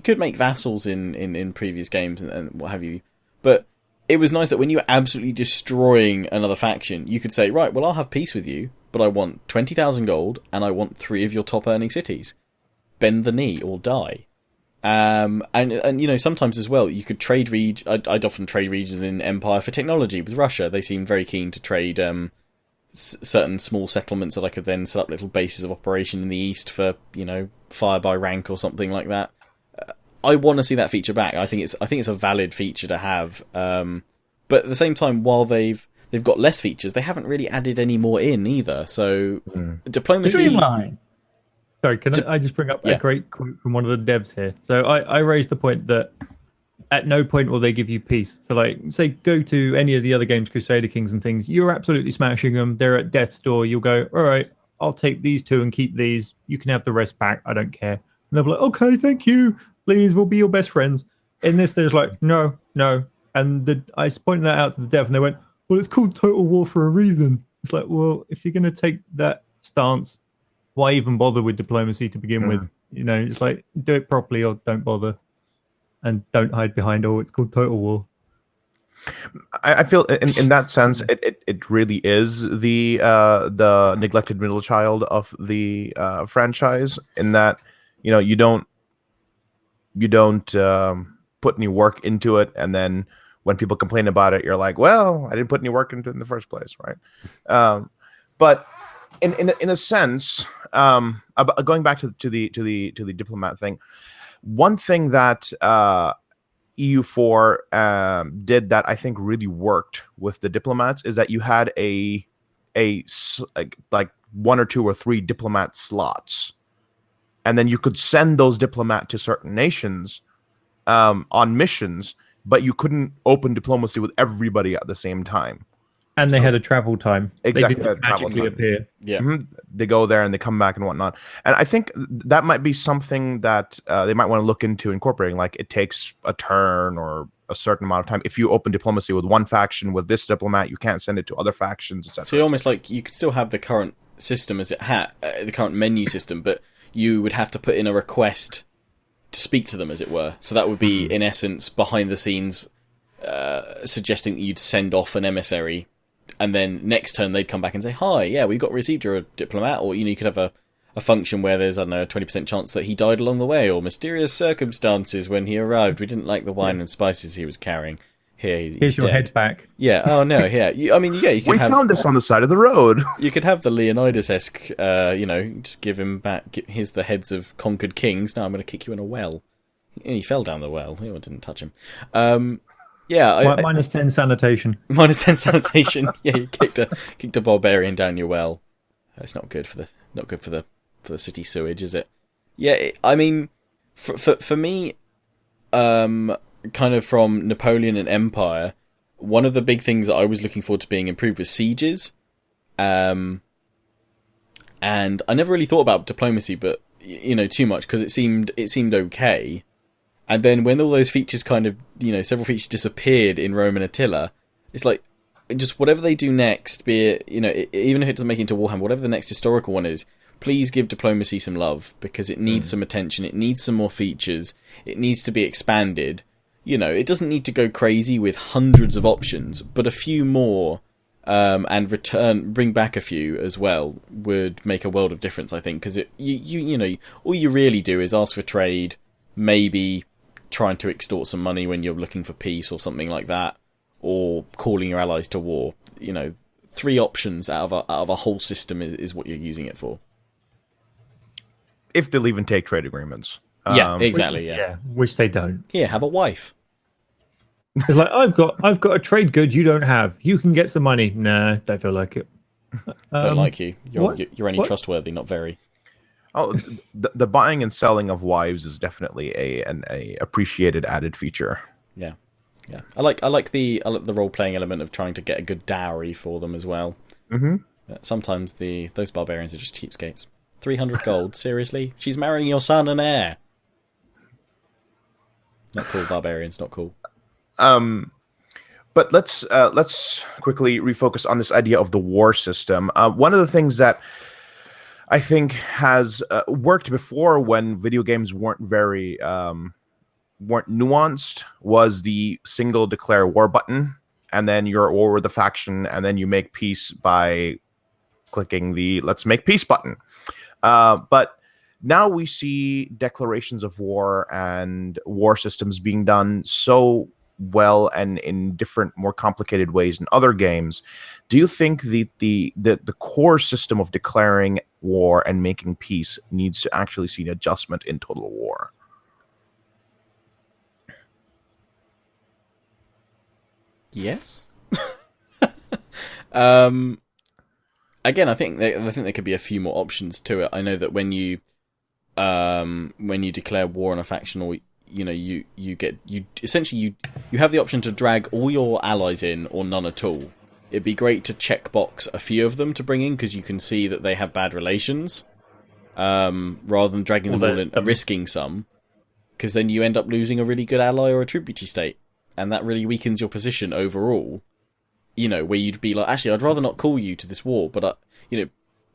could make vassals in previous games and what have you, but it was nice that when you were absolutely destroying another faction, you could say, right, well, I'll have peace with you, but I want 20,000 gold and I want 3 of your top earning cities. Bend the knee or die. And sometimes as well, you could trade I'd often trade regions in Empire for technology with Russia. They seemed very keen to trade certain small settlements that I could then set up little bases of operation in the east for, fire by rank or something like that. I want to see that feature back. I think it's a valid feature to have. But at the same time, while they've got less features, they haven't really added any more in either. So diplomacy. Streamline. Sorry, can I just bring up a great quote from one of the devs here? So I raised the point that at no point will they give you peace. So like, say, go to any of the other games, Crusader Kings and things. You're absolutely smashing them. They're at death's door. You'll go, all right, I'll take these 2 and keep these. You can have the rest back. I don't care. And they'll be like, okay, thank you. Please, we'll be your best friends. In this, there's like, no. And I pointed that out to the dev, and they went, well, it's called Total War for a reason. It's like, well, if you're going to take that stance, why even bother with diplomacy to begin with? It's like, do it properly or don't bother. And don't hide behind, it's called Total War. I feel in that sense, it really is the neglected middle child of the franchise, in that, you don't put any work into it, and then when people complain about it, you're like, well, I didn't put any work into it in the first place, right? But in a sense, going back to the diplomat thing, one thing that EU4 did that I think really worked with the diplomats is that you had a like 1 or 2 or 3 diplomat slots, and then you could send those diplomat to certain nations on missions, but you couldn't open diplomacy with everybody at the same time. And they had a travel time. Exactly. They didn't magically appear. Yeah. They go there and they come back and whatnot. And I think that might be something that they might want to look into incorporating. Like, it takes a turn or a certain amount of time. If you open diplomacy with one faction with this diplomat, you can't send it to other factions, etc. So almost like you could still have the current system as it had, the current menu system, but you would have to put in a request to speak to them, as it were. So that would be, in essence, behind the scenes, suggesting that you'd send off an emissary, and then next turn they'd come back and say, hi, yeah, we got received your diplomat. Or, you could have a function where there's, I don't know, a 20% chance that he died along the way, or mysterious circumstances when he arrived. We didn't like the wine and spices he was carrying. Here's your dead. head back. Yeah. Oh no. Yeah. You could we found this on the side of the road. You could have the Leonidas-esque, just give him back. Here's the heads of conquered kings. Now I'm going to kick you in a well. And he fell down the well. I didn't touch him. Minus 10 sanitation. Minus 10 sanitation. Yeah, you kicked a barbarian down your well. It's not good for the city sewage, is it? Yeah. For me, kind of from Napoleon and Empire, one of the big things that I was looking forward to being improved was sieges. And I never really thought about diplomacy, but too much, because it seemed okay. And then when all those features kind of, several features disappeared in Rome and Attila, it's like, just whatever they do next, be it, even if it doesn't make it into Warhammer, whatever the next historical one is, please give diplomacy some love, because it needs some attention, it needs some more features, it needs to be expanded. It doesn't need to go crazy with hundreds of options, but a few more, and bring back a few as well, would make a world of difference, I think, because all you really do is ask for trade, maybe trying to extort some money when you're looking for peace or something like that, or calling your allies to war. 3 options out of a whole system is what you're using it for. If they'll even take trade agreements. Yeah, exactly. Yeah, which they don't. Here, have a wife. It's like, I've got a trade good you don't have. You can get some money. Nah, don't feel like it. Don't like you. You're only trustworthy, not very. Oh, the buying and selling of wives is definitely a appreciated added feature. Yeah. I like the role playing element of trying to get a good dowry for them as well. Mm-hmm. Sometimes those barbarians are just cheapskates. 300 gold, seriously? She's marrying your son and heir. Not cool. Barbarians, not cool. But let's quickly refocus on this idea of the war system. One of the things that I think has worked before when video games weren't very weren't nuanced was the single declare war button, and then you're at war with the faction, and then you make peace by clicking the let's make peace button. But now we see declarations of war and war systems being done so well and in different, more complicated ways in other games. Do you think the core system of declaring war and making peace needs to actually see an adjustment in Total War? Yes. Again, I think there could be a few more options to it. I know that when you declare war on a faction, or you essentially have the option to drag all your allies in or none at all. It'd be great to checkbox a few of them to bring in because you can see that they have bad relations, rather than dragging them all in and risking some, because then you end up losing a really good ally or a tributary state, and that really weakens your position overall. Where you'd be like, actually, I'd rather not call you to this war, but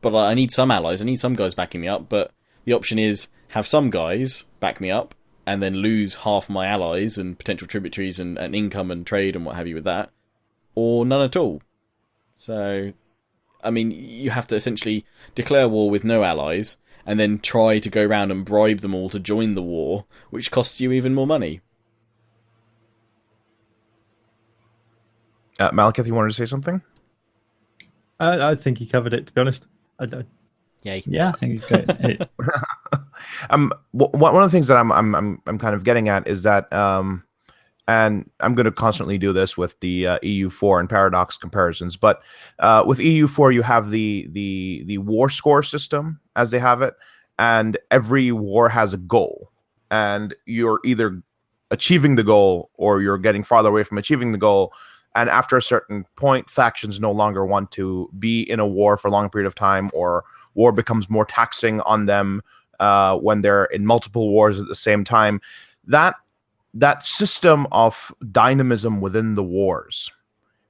I need some allies, I need some guys backing me up. But the option is have some guys back me up, and then lose half my allies and potential tributaries and income and trade and what have you with that, or none at all. So, I mean, you have to essentially declare war with no allies, and then try to go around and bribe them all to join the war, which costs you even more money. Malekith, you wanted to say something? I think he covered it, to be honest. Yeah, I think he's great. One of the things that I'm kind of getting at is that, and I'm going to constantly do this with the EU4 and Paradox comparisons, but with EU4 you have the war score system as they have it, and every war has a goal, and you're either achieving the goal or you're getting farther away from achieving the goal. And after a certain point, factions no longer want to be in a war for a long period of time, or war becomes more taxing on them when they're in multiple wars at the same time. That system of dynamism within the wars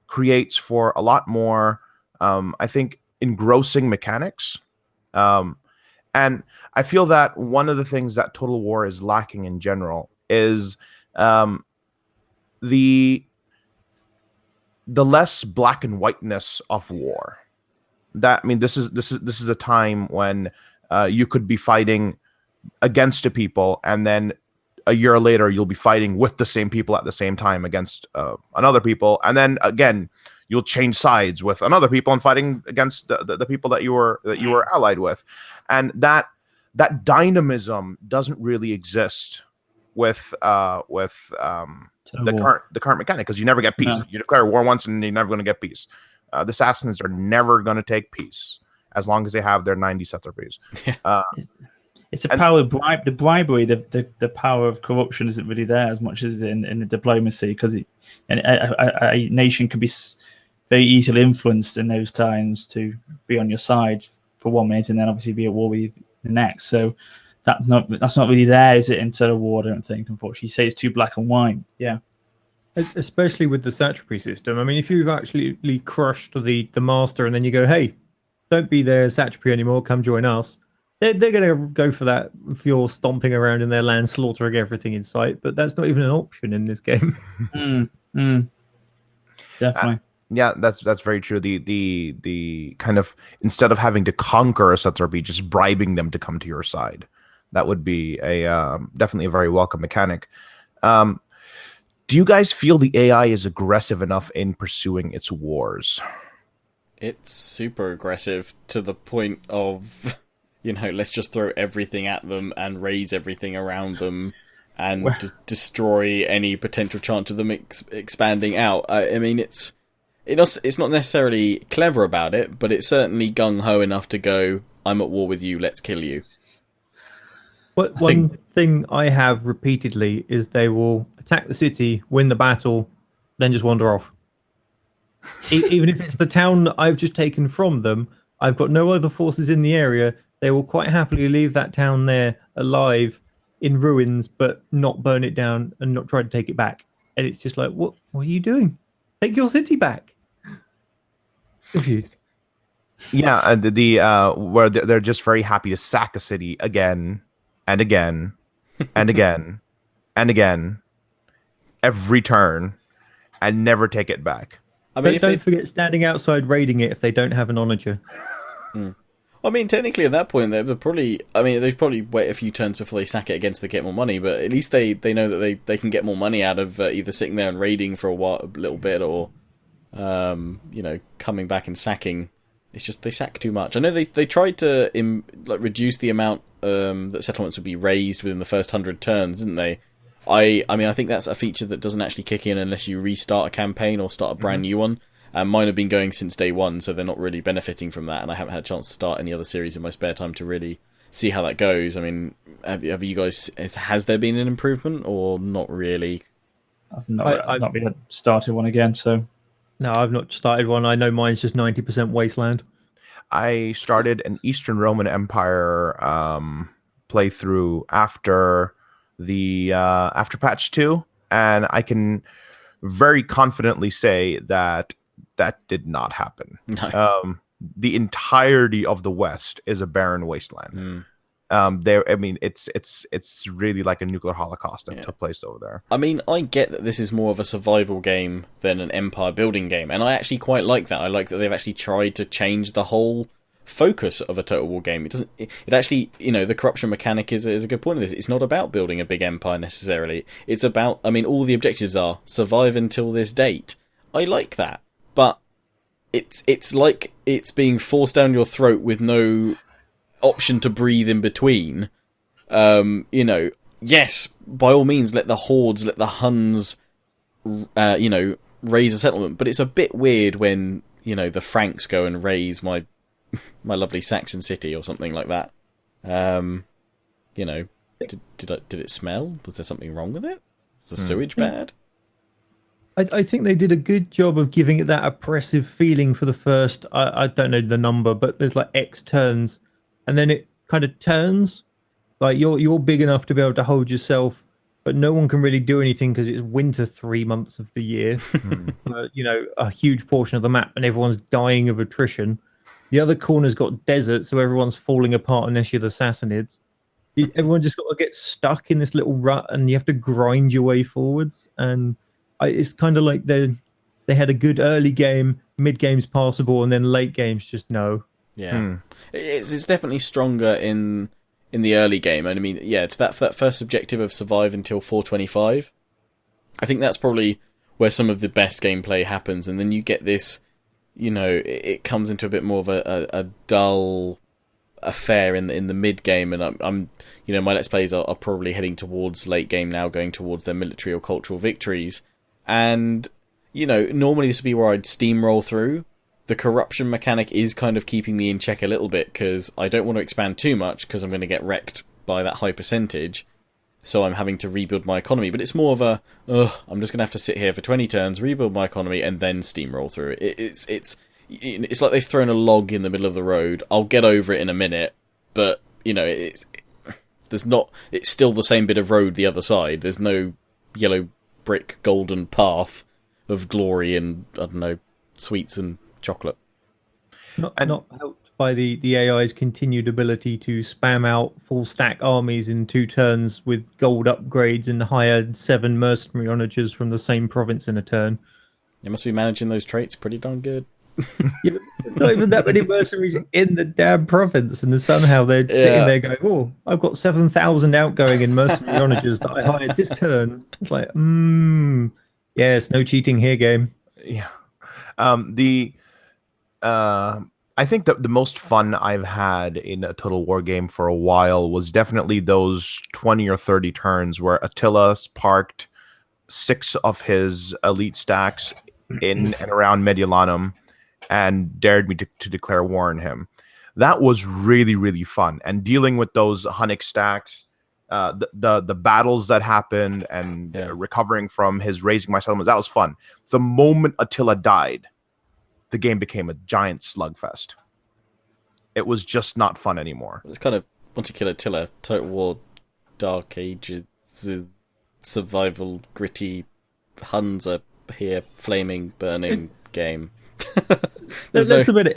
creates for a lot more, I think, engrossing mechanics. And I feel that one of the things that Total War is lacking in general is the less black and whiteness of war. This is a time when you could be fighting against a people, and then a year later you'll be fighting with the same people at the same time against another people, and then again you'll change sides with another people and fighting against the people that you were allied with, and that dynamism doesn't really exist with the current mechanic, because you never get peace. No. You declare war once and you're never going to get peace. The assassins are never going to take peace as long as they have their 90 satrapies. It's the power of the bribery, the power of corruption isn't really there as much as in the diplomacy, because a nation can be very easily influenced in those times to be on your side for 1 minute and then obviously be at war with the next. So that's not really there, is it, in Total War? I don't think, unfortunately. You say it's too black and white. Yeah. Especially with the satrapy system. I mean, if you've actually crushed the master and then you go, hey, don't be their satrapy anymore, come join us, they're going to go for that if you're stomping around in their land, slaughtering everything in sight. But that's not even an option in this game. Definitely. Yeah, that's very true. The kind of, instead of having to conquer a satrapy, just bribing them to come to your side. That would be definitely a very welcome mechanic. Do you guys feel the AI is aggressive enough in pursuing its wars? It's super aggressive to the point of, let's just throw everything at them and raise everything around them and destroy any potential chance of them expanding out. I mean, it's not necessarily clever about it, but it's certainly gung-ho enough to go, I'm at war with you, let's kill you. But one thing I have repeatedly is they will attack the city, win the battle, then just wander off. Even if it's the town I've just taken from them, I've got no other forces in the area, they will quite happily leave that town there alive in ruins, but not burn it down and not try to take it back. And it's just like, what are you doing? Take your city back. Confused. Yeah, and the where they're just very happy to sack a city again and again and again and again every turn and never take it back. I mean, Don't forget standing outside raiding it if they don't have an onager. I mean, technically at that point, they'd probably wait a few turns before they sack it again so they get more money, but at least they know that they can get more money out of either sitting there and raiding for a little bit, or coming back and sacking. It's just they sack too much. I know they tried to reduce the amount that settlements would be raised within the first 100 turns, didn't they? I mean, I think that's a feature that doesn't actually kick in unless you restart a campaign or start a brand new one. And mine have been going since day one, so they're not really benefiting from that. And I haven't had a chance to start any other series in my spare time to really see how that goes. I mean, have you guys? Has there been an improvement or not really? I've not been started one again, so. No, I've not started one. I know mine's just 90% wasteland. I started an Eastern Roman Empire playthrough after after patch 2, and I can very confidently say that did not happen. No. The entirety of the West is a barren wasteland. It's really like a nuclear holocaust that took place over there. I mean, I get that this is more of a survival game than an empire building game, and I actually quite like that. I like that they've actually tried to change the whole focus of a Total War game. It actually, the corruption mechanic is a good point of this. It's not about building a big empire necessarily. It's about, all the objectives are survive until this date. I like that, but it's like it's being forced down your throat with no option to breathe in between. Yes, by all means, let the hordes, let the Huns, raise a settlement. But it's a bit weird when the Franks go and raise my lovely Saxon city or something like that. Did it smell? Was there something wrong with it? Was the sewage bad? I think they did a good job of giving it that oppressive feeling for the first, I don't know the number, but there's like X turns, and then it kind of turns. Like you're big enough to be able to hold yourself, but no one can really do anything because it's winter 3 months of the year. A huge portion of the map, and everyone's dying of attrition. The other corner's got desert, so everyone's falling apart unless you're the Sassanids. Everyone just got to get stuck in this little rut, and you have to grind your way forwards. And it's kind of like they had a good early game, mid game's passable, and then late game's just no. Yeah, it's definitely stronger in the early game. And I mean, to that first objective of survive until 425, I think that's probably where some of the best gameplay happens. And then you get this, it comes into a bit more of a dull affair in the mid game. And I'm my Let's Plays are probably heading towards late game now, going towards their military or cultural victories. And, normally this would be where I'd steamroll through. The corruption mechanic is kind of keeping me in check a little bit, because I don't want to expand too much, because I'm going to get wrecked by that high percentage. So I'm having to rebuild my economy. But it's more of I'm just going to have to sit here for 20 turns, rebuild my economy, and then steamroll through it. It's like they've thrown a log in the middle of the road. I'll get over it in a minute, but, it's still the same bit of road the other side. There's no yellow brick golden path of glory and, I don't know, sweets and chocolate. Not helped by the AI's continued ability to spam out full stack armies in 2 turns with gold upgrades and hire 7 mercenary onagers from the same province in a turn. You must be managing those traits pretty darn good. There's not even that many mercenaries in the damn province, and somehow they're sitting there going, "Oh, I've got 7,000 outgoing in mercenary onagers that I hired this turn." It's like, yes, no cheating here, game. Yeah. I think that the most fun I've had in a Total War game for a while was definitely those 20 or 30 turns where Attila's parked 6 of his elite stacks in and around Mediolanum and dared me to declare war on him. That was really, really fun. And dealing with those Hunnic stacks, the battles that happened, and recovering from his raising my settlements, that was fun. The moment Attila died, the game became a giant slugfest. It was just not fun anymore. It's kind of, once you kill Attila, Total War Dark Ages survival gritty Huns are here flaming burning game. Let's admit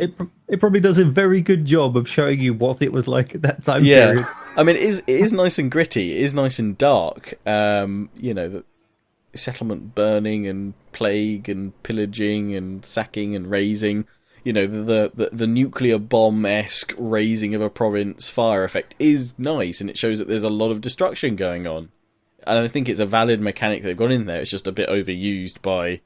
it probably does a very good job of showing you what it was like at that time period. I mean, it is nice and gritty. It is nice and dark. The settlement burning and plague and pillaging and sacking and razing. The nuclear bomb-esque razing of a province fire effect is nice, and it shows that there's a lot of destruction going on. And I think it's a valid mechanic they've got in there. It's just a bit overused by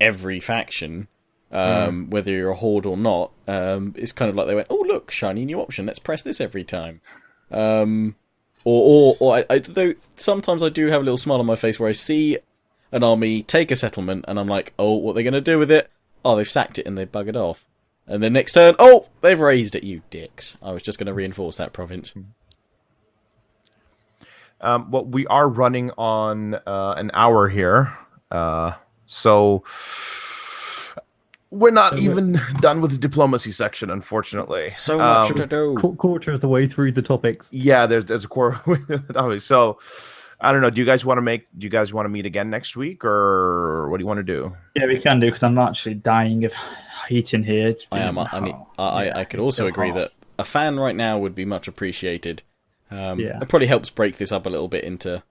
every faction. Whether you're a horde or not, it's kind of like they went, "Oh look, shiny new option. Let's press this every time." Though sometimes I do have a little smile on my face where I see an army take a settlement, and I'm like, "Oh, what are they going to do with it? Oh, they've sacked it and they've buggered off." And then next turn, "Oh, they've raised it, you dicks! I was just going to reinforce that province." Well, we are running on an hour here, so. We're not even done with the diplomacy section, unfortunately. So much to do. Quarter of the way through the topics. Yeah, there's a quarter. So, I don't know. Do you guys want to meet again next week, or what do you want to do? Yeah, we can do, because I'm actually dying of heat in here. I could also agree that a fan right now would be much appreciated. It Yeah. probably helps break this up a little bit into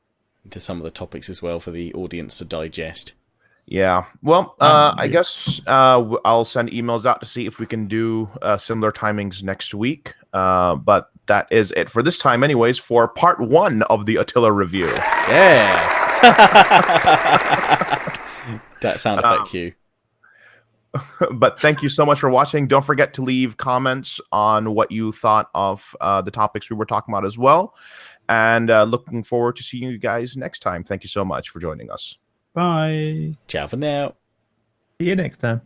some of the topics as well for the audience to digest. Yeah. Well, I guess I'll send emails out to see if we can do similar timings next week. But that is it for this time, anyways, for part 1 of the Attila review. Yeah. That sound effect cue. But thank you so much for watching. Don't forget to leave comments on what you thought of the topics we were talking about as well. And looking forward to seeing you guys next time. Thank you so much for joining us. Bye. Ciao for now. See you next time.